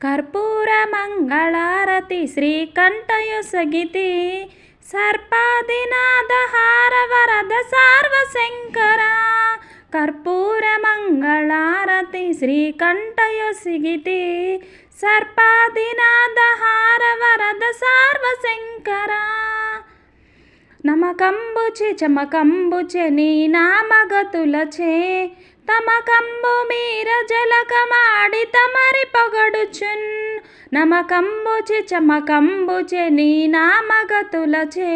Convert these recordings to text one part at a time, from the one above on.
ಕರ್ಪೂರ ಮಂಗಳಾರತಿ ಶ್ರೀಕಂಠಯೊಸಗಿತಿ ಸರ್ಪಾದಿನಾದ ಹಾರ ವರದ ಸಾರ್ವಶಂಕರ. ಕರ್ಪೂರ ಮಂಗಳಾರತಿ ಶ್ರೀಕಂಠಯೊಸಗಿತಿ ಸರ್ಪಾದಿನಾದ ಹಾರ ವರದ సార్వశంకర. నమకంబుచే చమకంబుచే నీ నామగతులచే తమకంబు మీర జలకమాడి తమరి పొగడుచున్. నమకంబుచే చమకంబుచే నీ నామగతులచే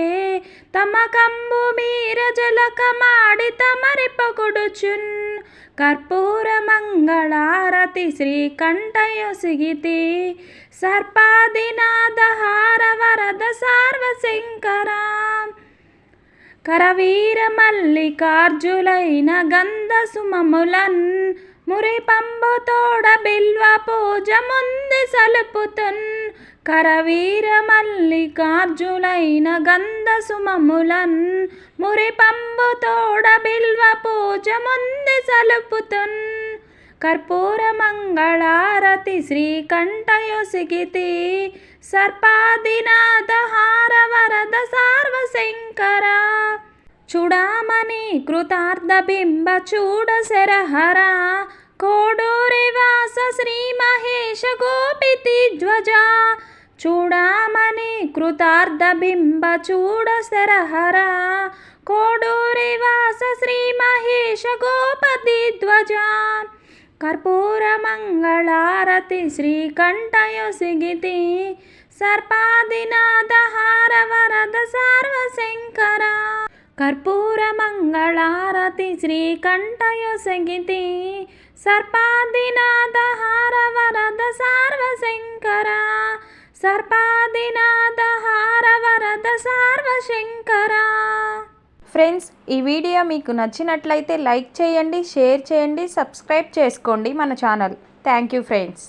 తమకంబు మీర జలకమాడి తమరి పొగడుచున్. కర్పూర మంగళారతి శ్రీకంఠయొసగితి సర్పాదినాద హార వరద సార్వశంకర. కరవీర మల్లికార్జులైన గంధ సుమములన్ మురిపంబు తోడ బిల్వ పూజ ముంది సలుపుతున్. కరవీర మల్లికార్జులైన గంధ సుమములన్ మురిపంబు తోడ బిల్వ పూజ ముంది సలుపుతున్. కర్పూర మంగళారతి శ్రీకంఠయొసగితి సర్పాదినాద హార వరద సార్వశంకర. చూడామణి కృతార్థ బింబ చూడ శరహర కోడూరి వాస శ్రీ మహేష గోపితి ధ్వజ. చూడామణి కృతార్థ బింబ చూడ శరహర కోడూరి వాస శ్రీ మహేష గోపతి ధ్వజ. కర్పూర మంగళారతి శ్రీకంఠయొసగితి సర్పాదినాద హార వరద సార్వశంకర. కర్పూర మంగళారతి శ్రీకంఠయొసగితి సర్పాదినాద హార వరద సార్వశంకర. సర్పాదినాద హార వరద సార్వశంకర. ఫ్రెండ్స్, ఈ వీడియో మీకు నచ్చినట్లయితే లైక్ చేయండి, షేర్ చేయండి, సబ్స్క్రైబ్ చేసుకోండి మన ఛానల్. Thank you friends.